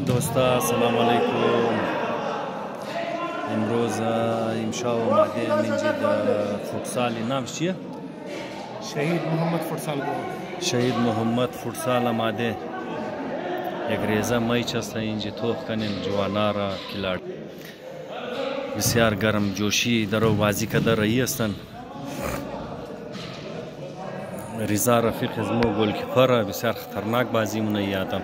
دوستا سلام علیکم. امروز امشب آمده منجد فوتسال نام چیه؟ شهید محمد فوتسال گل. شهید محمد فوتسال آمده یک ریزه میچ است اینجا توخ کنیم جوانارا کلاڑ بسیار گرم جوشی در بازی کرده رایی هستند. رضا رفیق از مو گل کیپر بسیار خطرناک بازی مونه یادم.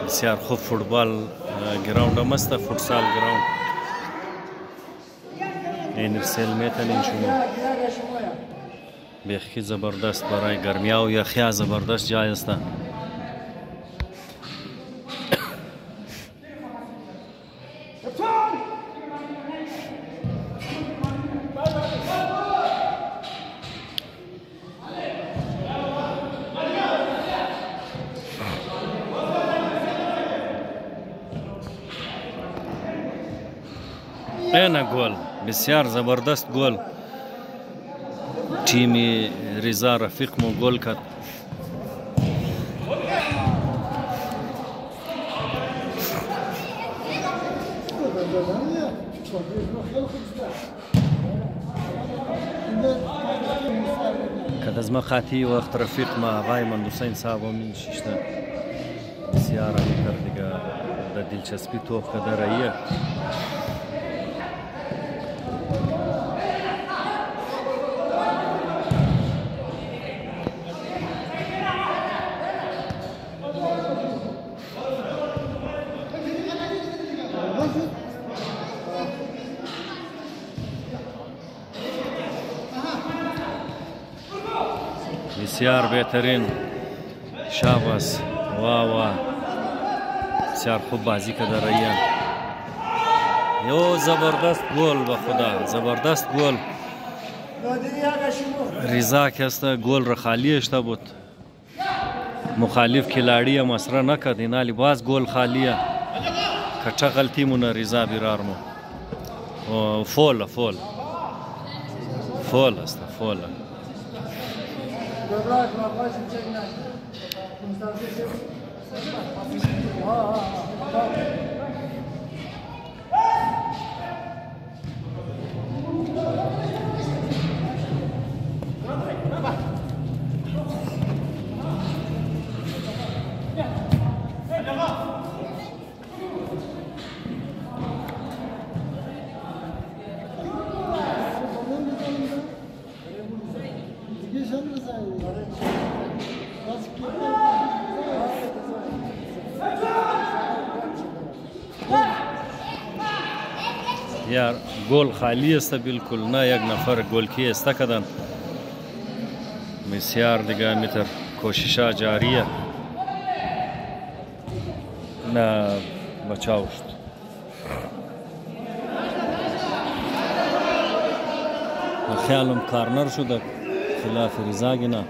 بسیار خوب فوتبال گراوند هم است، فوتسال گراوند این سیل میتونین شما بیخی زبردست برای گرمیا و یخیا زبردست جای است. این گل بسیار زبردست گل تیم رضا رفیق مو گل کرد. که از ما خاطی وقت رفیق ما آقای من حسین صاحب من شیشته بسیار میکرد دیگه در دلچسپی توپ کده رایه. بسیار بهترین شاباس واه بسیار خوب بازی کرده رایان. یو زبردست گل به خدا زبردست گل. رضا کسته گل را خالی اشته بود مخالف کلاڑی مسره نکرد اینالی باز گل خالیه کچه غلطی مونه رضا بیرارمو فول است فول. یار گل خالی است بالکل نه یک نفر گل کی است کدن بسیار دیگه میتر کوشش جاریه نه بچاوشت. خیالم کارنر شده خلاف رضا گینا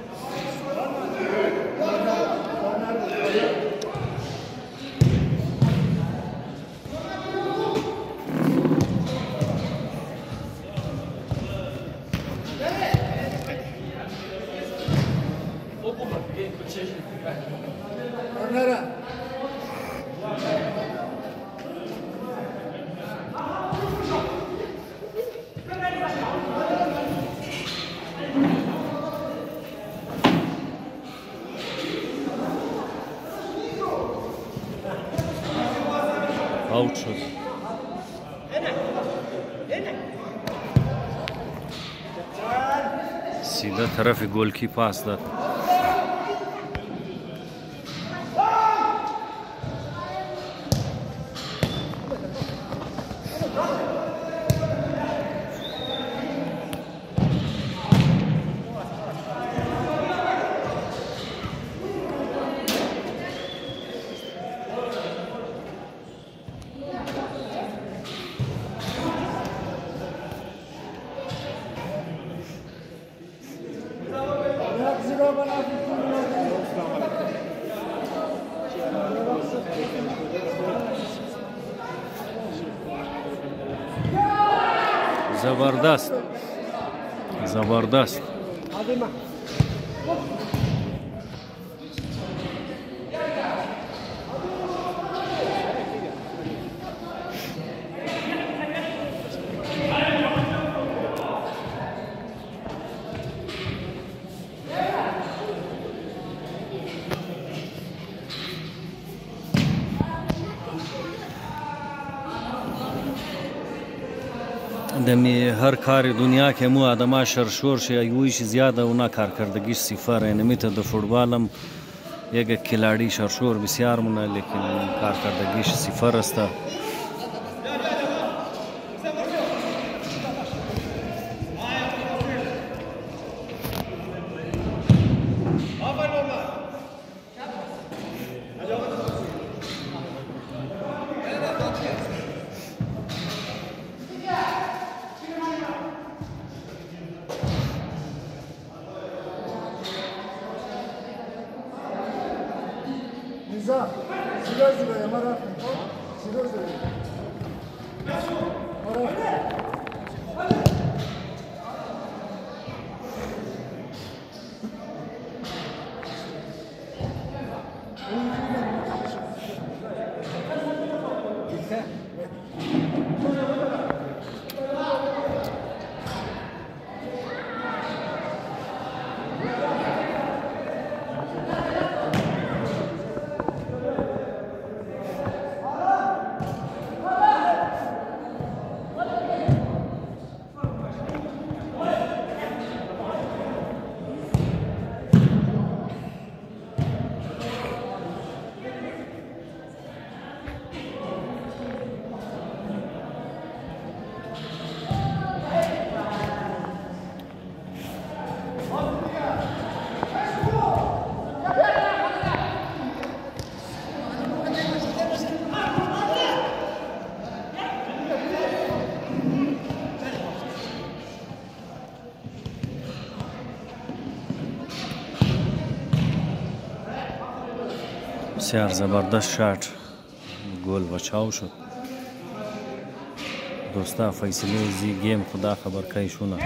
اوت شد. سیده طرف گل کی پاس داد. زبردست زبردست. دمی هر کار دنیا که مو آدما شرشور شه یویش زیاده اونا کارکردگیش صفر یعنی میته د فوتبالم یک کلاڑی شرشور بسیار مونه لیکن کارکردگیش صفر است. بسیار زبردست شات گل بچاو شد. دوستا فیصله زی گیم خدا خبر کی شونه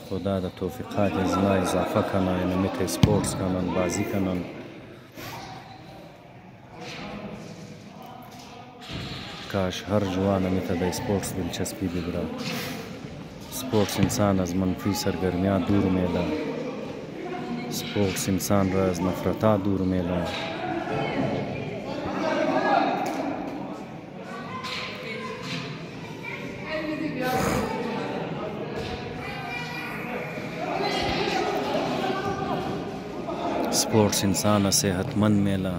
خدا د توفیقات ازما اضافه کنه نمیت سپورتس کنن بازی کنن. کاش هر جوان میته د سپورتس دلچسپی بگیره. سپورتس انسان از منفی سرگرمیات دور میله. سپورتس انسان را از نفرتا دور میله. سپورتس انسان صحتمند میله.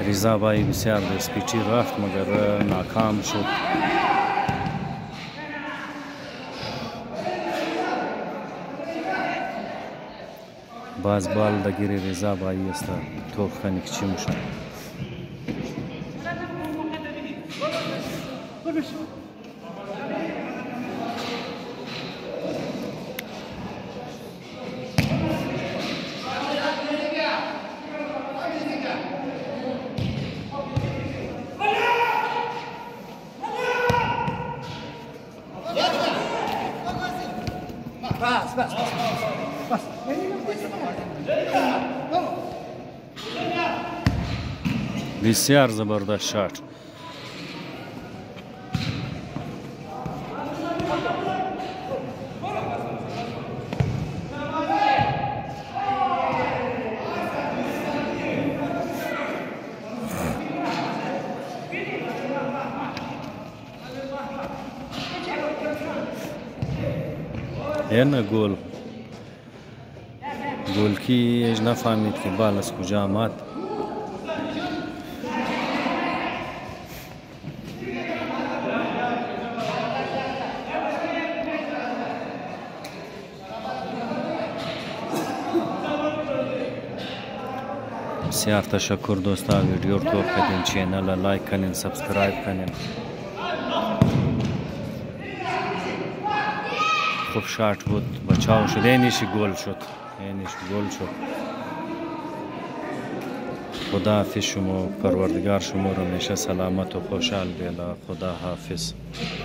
رضا بایی بسیار در سپیچی رفت مگر ناکام شد. باز بال دگیری رضا بایی است توخ خنکچی میشه. بسیار زبردست شات. یه گل کی اج نفهمید که بال از کجا آمد. بسیار تشکر دوستان، ویدیو رو توپ کردین، چینل رو لایک کنین، سبسکرایب کنین. خوب شات بود، بچاو شد، اینیش گل شد. خدا حافظ شما، پروردگار شما رو همیشه سلامت و خوشحال بیلا. خدا حافظ.